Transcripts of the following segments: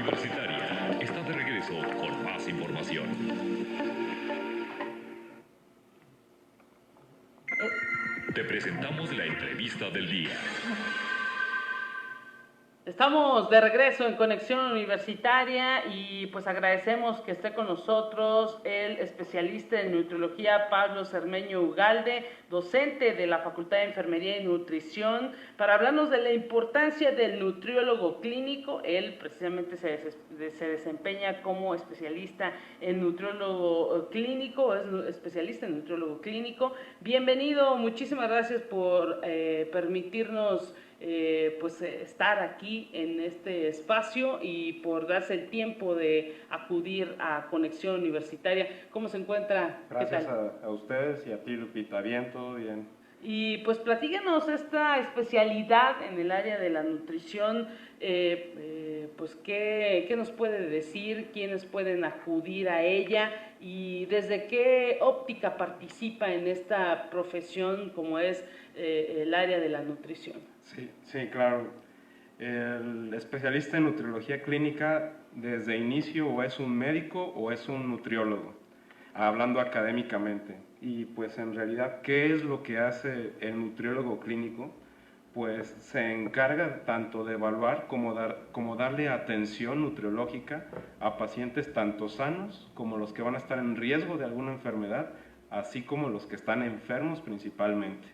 Universitaria está de regreso con más información. Te presentamos la entrevista del día. Estamos de regreso en Conexión Universitaria y pues agradecemos que esté con nosotros el especialista en nutriología Pablo Cermeño Ugalde, docente de la Facultad de Enfermería y Nutrición, para hablarnos de la importancia del nutriólogo clínico. Él precisamente se desempeña como especialista en nutriólogo clínico, es especialista en nutriólogo clínico. Bienvenido, muchísimas gracias por permitirnos estar aquí en este espacio y por darse el tiempo de acudir a Conexión Universitaria. ¿Cómo se encuentra? Gracias a ustedes y a ti, Lupita. Bien, todo bien. Y pues platíganos esta especialidad en el área de la nutrición, pues ¿qué nos puede decir? ¿Quiénes pueden acudir a ella? ¿Y desde qué óptica participa en esta profesión como es el área de la nutrición? Sí, claro. El especialista en nutriología clínica desde inicio o es un médico o es un nutriólogo, hablando académicamente. Y pues en realidad, ¿qué es lo que hace el nutriólogo clínico? Pues se encarga tanto de evaluar como darle atención nutriológica a pacientes tanto sanos como los que van a estar en riesgo de alguna enfermedad, así como los que están enfermos principalmente.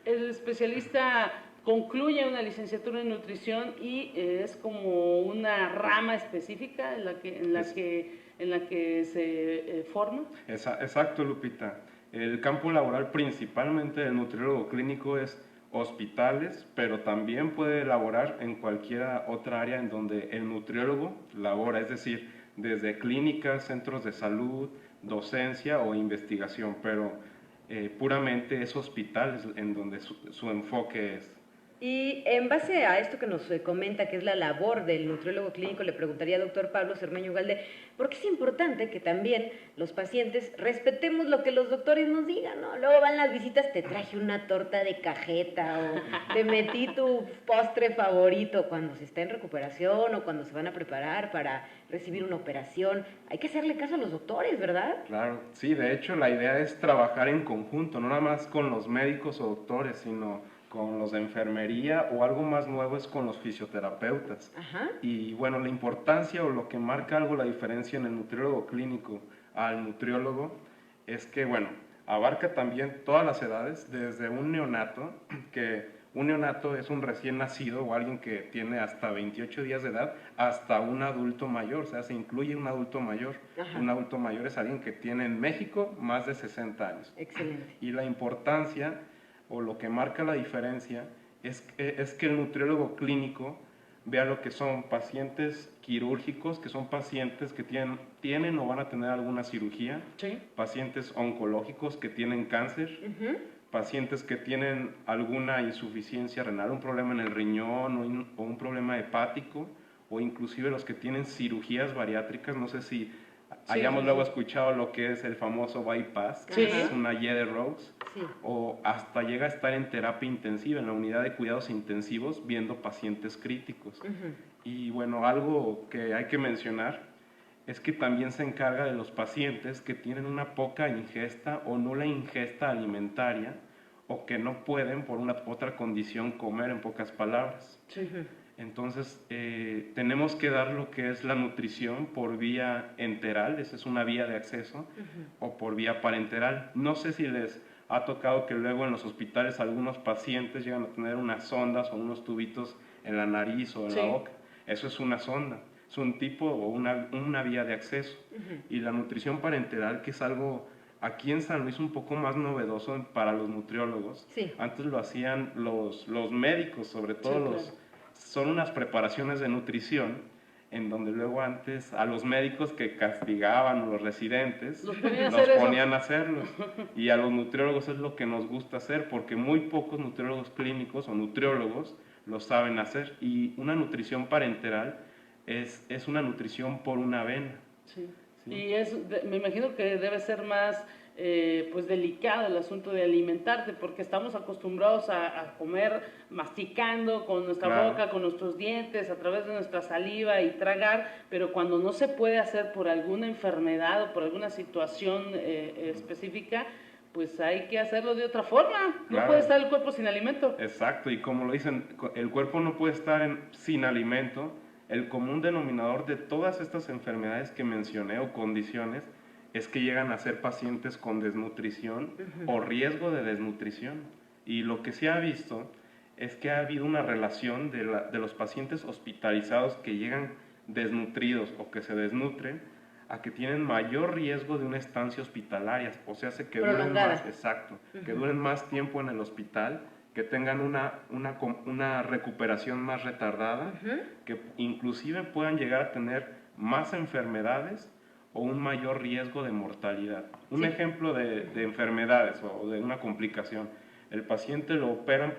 El especialista concluye una licenciatura en nutrición y es como una rama específica en la que se forma. Exacto, Lupita. El campo laboral principalmente del nutriólogo clínico es hospitales, pero también puede laborar en cualquier otra área en donde el nutriólogo labora, es decir, desde clínicas, centros de salud, docencia o investigación, pero puramente es hospitales en donde su enfoque es. Y en base a esto que nos comenta, que es la labor del nutriólogo clínico, le preguntaría al doctor Pablo Cermeño Ugalde, ¿por qué es importante que también los pacientes respetemos lo que los doctores nos digan, ¿no? Luego van las visitas, te traje una torta de cajeta o te metí tu postre favorito cuando se está en recuperación o cuando se van a preparar para recibir una operación. Hay que hacerle caso a los doctores, ¿verdad? Claro, sí, de hecho la idea es trabajar en conjunto, no nada más con los médicos o doctores, sino con los de enfermería o algo más nuevo es con los fisioterapeutas. Ajá. Y bueno, la importancia o lo que marca algo la diferencia en el nutriólogo clínico al nutriólogo es que, bueno, abarca también todas las edades, desde un neonato, que un neonato es un recién nacido o alguien que tiene hasta 28 días de edad, hasta un adulto mayor, o sea, se incluye un adulto mayor. Ajá. Un adulto mayor es alguien que tiene en México más de 60 años. Excelente. Y la importancia o lo que marca la diferencia es que el nutriólogo clínico vea lo que son pacientes quirúrgicos, que son pacientes que tienen o van a tener alguna cirugía, Sí. pacientes oncológicos que tienen cáncer, pacientes que tienen alguna insuficiencia renal, un problema en el riñón o un problema hepático, o inclusive los que tienen cirugías bariátricas. No sé si hayamos luego escuchado lo que es el famoso bypass, que es una Y de Rhodes, o hasta llega a estar en terapia intensiva, en la unidad de cuidados intensivos, viendo pacientes críticos. Y bueno, algo que hay que mencionar es que también se encarga de los pacientes que tienen una poca ingesta o nula ingesta alimentaria, o que no pueden por una otra condición comer, en pocas palabras. Sí. Entonces, tenemos que dar lo que es la nutrición por vía enteral, esa es una vía de acceso, o por vía parenteral. No sé si les ha tocado que luego en los hospitales algunos pacientes llegan a tener unas sondas o unos tubitos en la nariz o en la boca. Eso es una sonda, es un tipo o una vía de acceso. Y la nutrición parenteral, que es algo aquí en San Luis un poco más novedoso para los nutriólogos. Sí. Antes lo hacían los médicos, sobre todo son unas preparaciones de nutrición en donde luego antes a los médicos que castigaban a los residentes los ponían a hacerlos, y a los nutriólogos es lo que nos gusta hacer porque muy pocos nutriólogos clínicos o nutriólogos lo saben hacer. Y una nutrición parenteral es una nutrición por una vena. Sí. Y me imagino que debe ser más pues delicado el asunto de alimentarte, porque estamos acostumbrados a comer masticando con nuestra Claro. boca, con nuestros dientes, a través de nuestra saliva y tragar, pero cuando no se puede hacer por alguna enfermedad o por alguna situación específica, pues hay que hacerlo de otra forma. No Claro. puede estar el cuerpo sin alimento. Exacto, y como lo dicen, el cuerpo no puede estar sin alimento. El común denominador de todas estas enfermedades que mencioné o condiciones es que llegan a ser pacientes con desnutrición o riesgo de desnutrición. Y lo que se ha visto es que ha habido una relación de los pacientes hospitalizados que llegan desnutridos o que se desnutren a que tienen mayor riesgo de una estancia hospitalaria, o sea, que duren Prolongada. más, exacto, que duren más tiempo en el hospital, que tengan una recuperación más retardada, que inclusive puedan llegar a tener más enfermedades o un mayor riesgo de mortalidad. Un Sí. ejemplo de enfermedades o de una complicación: el paciente lo operan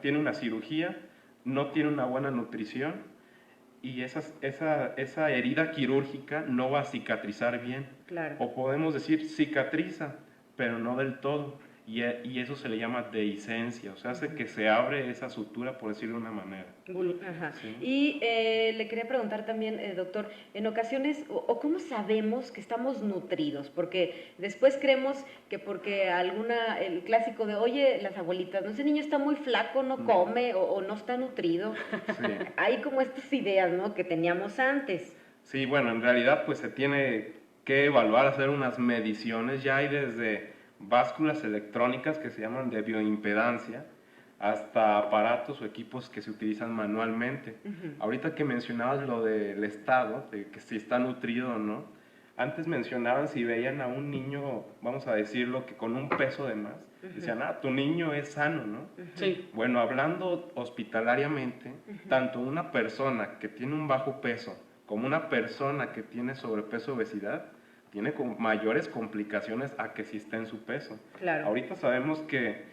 tiene una cirugía, no tiene una buena nutrición, y esa herida quirúrgica no va a cicatrizar bien. Claro. O podemos decir cicatriza, pero no del todo. Y eso se le llama dehiscencia, o sea, hace que se abre esa sutura, por decirlo de una manera. Ajá. Sí. Y le quería preguntar también, doctor, en ocasiones, o cómo sabemos que estamos nutridos, porque después creemos que porque el clásico de, oye, las abuelitas, no, ese niño está muy flaco, no come, o no está nutrido. Sí. Hay como estas ideas, ¿no?, que teníamos antes. Sí, bueno, en realidad pues se tiene que evaluar, hacer unas mediciones. Ya hay desde básculas electrónicas que se llaman de bioimpedancia, hasta aparatos o equipos que se utilizan manualmente. Ahorita que mencionabas lo del estado, de que si está nutrido o no, antes mencionaban si veían a un niño, vamos a decirlo, que con un peso de más, decían, tu niño es sano, ¿no? Sí. Bueno, hablando hospitalariamente, tanto una persona que tiene un bajo peso como una persona que tiene sobrepeso o obesidad, tiene mayores complicaciones a que si está en su peso. Claro. Ahorita sabemos que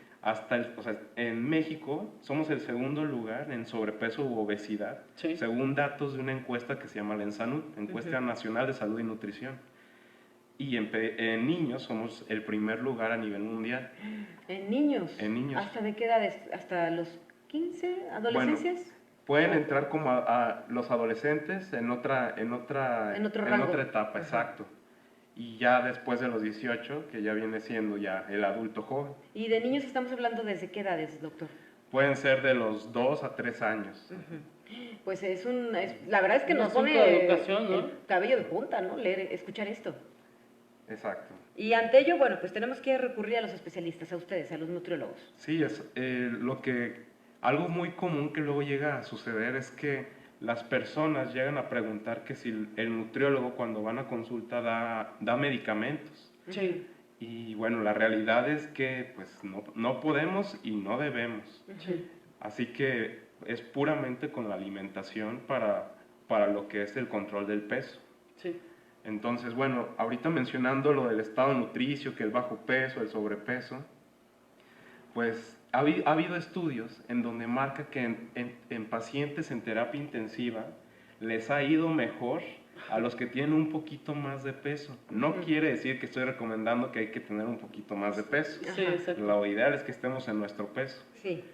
en México somos el segundo lugar en sobrepeso u obesidad, Sí. según datos de una encuesta que se llama la ENSANUD, Encuesta Nacional de Salud y Nutrición. Y en niños somos el primer lugar a nivel mundial. En niños. En niños. ¿Hasta de qué edades? ¿Hasta los 15? ¿Adolescencias? Pueden entrar como a los adolescentes en otra rango. etapa, exacto. Y ya después de los 18, que ya viene siendo ya el adulto joven. ¿Y de niños estamos hablando desde qué edades, doctor? Pueden ser de los 2 a 3 años. Pues la verdad es que Un nos asunto pone de educación, ¿no? el cabello de punta, ¿no? Escuchar esto. Exacto. Y ante ello, bueno, pues tenemos que recurrir a los especialistas, a ustedes, a los nutriólogos. Sí, algo muy común que luego llega a suceder es que las personas llegan a preguntar que si el nutriólogo, cuando van a consulta, da medicamentos. Sí. Y bueno, la realidad es que pues no podemos y no debemos. Sí. Así que es puramente con la alimentación para lo que es el control del peso. Sí. Entonces, bueno, ahorita mencionando lo del estado nutricio, que el bajo peso, el sobrepeso, pues ha habido estudios en donde marca que en pacientes en terapia intensiva les ha ido mejor a los que tienen un poquito más de peso. No quiere decir que estoy recomendando que hay que tener un poquito más de peso. Sí, exacto. Lo ideal es que estemos en nuestro peso. Sí.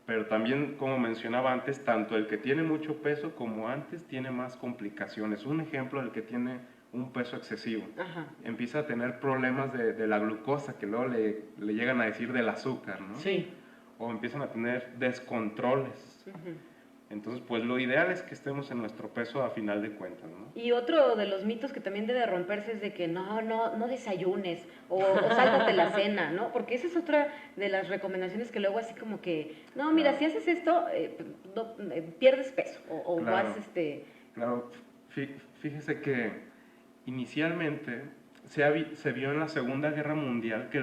Pero también, como mencionaba antes, tanto el que tiene mucho peso como antes tiene más complicaciones. Un ejemplo, el que tiene un peso excesivo. Ajá. Empieza a tener problemas de la glucosa, que luego le llegan a decir del azúcar, ¿no? Sí. O empiezan a tener descontroles. Entonces, pues lo ideal es que estemos en nuestro peso a final de cuentas, ¿no? Y otro de los mitos que también debe romperse es de que no desayunes o sáltate la cena, ¿no? Porque esa es otra de las recomendaciones que luego así como que, no, mira, Claro. si haces esto, pierdes peso o Claro. vas, Claro, fíjese que inicialmente se vio en la Segunda Guerra Mundial que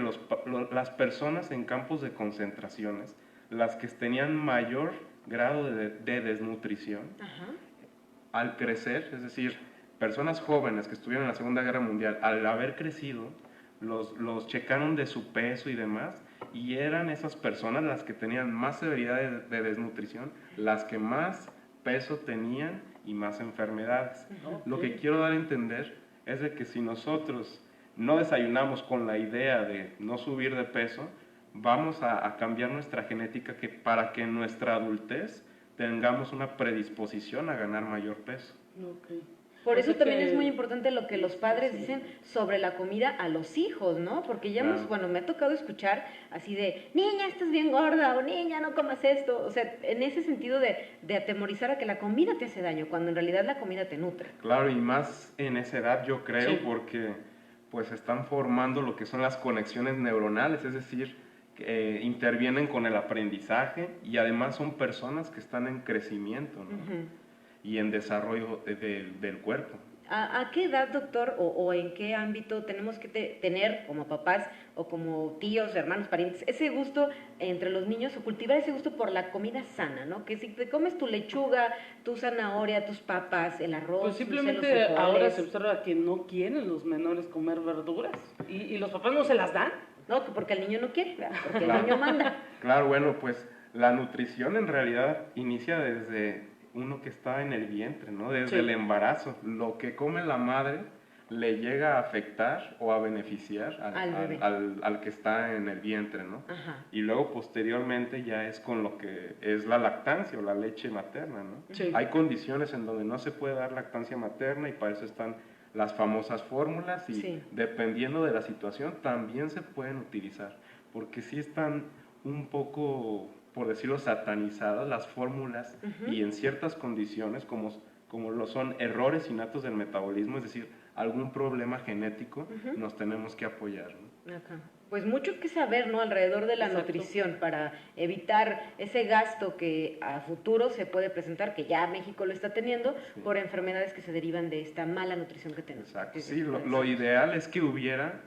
las personas en campos de concentraciones, las que tenían mayor grado de desnutrición, Ajá. al crecer, es decir, personas jóvenes que estuvieron en la Segunda Guerra Mundial, al haber crecido, los checaron de su peso y demás, y eran esas personas las que tenían más severidad de desnutrición, las que más peso tenían y más enfermedades. Ok. Lo que quiero dar a entender es de que si nosotros no desayunamos con la idea de no subir de peso, vamos a cambiar nuestra genética para que en nuestra adultez tengamos una predisposición a ganar mayor peso. Okay. Por eso también es muy importante lo que los padres dicen sobre la comida a los hijos, ¿no? Porque ya me ha tocado escuchar así de, niña, estás bien gorda, o niña, no comas esto. O sea, en ese sentido de atemorizar a que la comida te hace daño, cuando en realidad la comida te nutre. Claro, y más en esa edad yo creo, porque pues están formando lo que son las conexiones neuronales, es decir, que intervienen con el aprendizaje y además son personas que están en crecimiento, ¿no? Y en desarrollo del cuerpo. ¿A qué edad, doctor, o en qué ámbito tenemos que tener como papás o como tíos, hermanos, parientes, ese gusto entre los niños o cultivar ese gusto por la comida sana, ¿no? Que si te comes tu lechuga, tu zanahoria, tus papas, el arroz, pues simplemente ahora se observa que no quieren los menores comer verduras y los papás no se las dan. No, porque el niño no quiere, porque el niño manda. Claro, bueno, pues la nutrición en realidad inicia desde uno que está en el vientre, ¿no? Desde el embarazo. Lo que come la madre le llega a afectar o a beneficiar al que está en el vientre, ¿no? Ajá. Y luego posteriormente ya es con lo que es la lactancia o la leche materna, ¿no? Sí. Hay condiciones en donde no se puede dar lactancia materna y para eso están las famosas fórmulas y dependiendo de la situación también se pueden utilizar, porque sí están un poco, por decirlo, satanizadas las fórmulas y en ciertas condiciones como lo son errores innatos del metabolismo, es decir, algún problema genético, nos tenemos que apoyar, ¿no? Ajá. Pues mucho que saber, ¿no? Alrededor de la nutrición para evitar ese gasto que a futuro se puede presentar, que ya México lo está teniendo, por enfermedades que se derivan de esta mala nutrición que tenemos. Exacto, sí, lo ideal es que hubiera,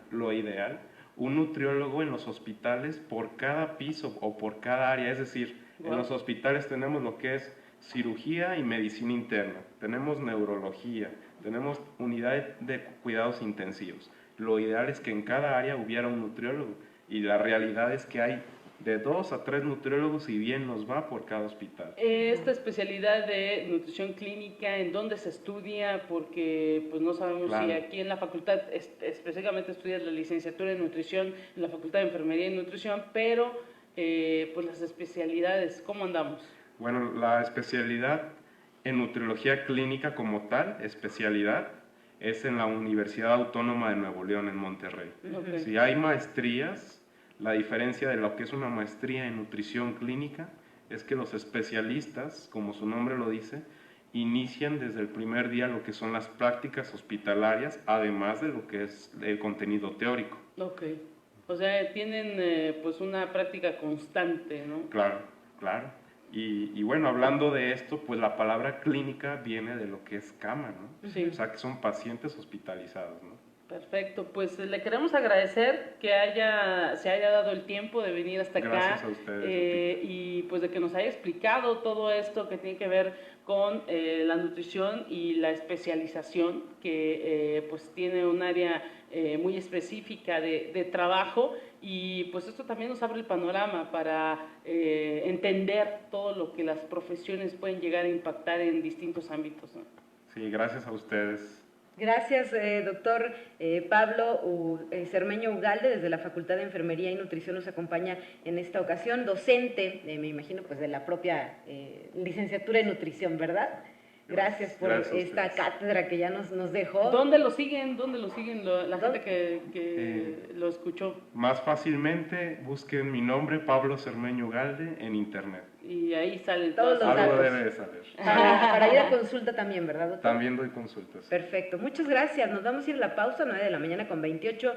un nutriólogo en los hospitales por cada piso o por cada área, es decir, en los hospitales tenemos lo que es cirugía y medicina interna, tenemos neurología, tenemos unidad de cuidados intensivos. Lo ideal es que en cada área hubiera un nutriólogo y la realidad es que hay de 2 a 3 nutriólogos y bien nos va por cada hospital. Esta especialidad de nutrición clínica, ¿en dónde se estudia? Porque pues no sabemos si aquí en la facultad específicamente estudias la licenciatura en nutrición, en la facultad de enfermería y nutrición, pero pues las especialidades, ¿cómo andamos? Bueno, la especialidad en nutriología clínica como tal, especialidad, es en la Universidad Autónoma de Nuevo León en Monterrey. Okay. Si hay maestrías, la diferencia de lo que es una maestría en nutrición clínica es que los especialistas, como su nombre lo dice, inician desde el primer día lo que son las prácticas hospitalarias, además de lo que es el contenido teórico. Ok, o sea, tienen pues una práctica constante, ¿no? Claro, claro. Y bueno, hablando de esto, pues la palabra clínica viene de lo que es cama, ¿no? Sí. O sea, que son pacientes hospitalizados, ¿no? Perfecto, pues le queremos agradecer que se haya dado el tiempo de venir hasta acá. Gracias a ustedes. Y pues de que nos haya explicado todo esto que tiene que ver con la nutrición y la especialización, que pues tiene un área muy específica de trabajo, y pues esto también nos abre el panorama para entender todo lo que las profesiones pueden llegar a impactar en distintos ámbitos, ¿no? Sí, gracias a ustedes. Gracias, doctor Pablo Cermeño Ugalde, desde la Facultad de Enfermería y Nutrición nos acompaña en esta ocasión, docente, me imagino, pues de la propia licenciatura en nutrición, ¿verdad? Gracias por esta cátedra que ya nos dejó. ¿Dónde lo siguen? La gente que lo escuchó? Más fácilmente, busquen mi nombre, Pablo Cermeño Ugalde, en internet. Y ahí salen todos los datos. Algo debe de saber. Para ir a consulta también, ¿verdad, doctor? También doy consultas. Perfecto. Muchas gracias. Nos vamos a ir a la pausa, 9 de la mañana con 28.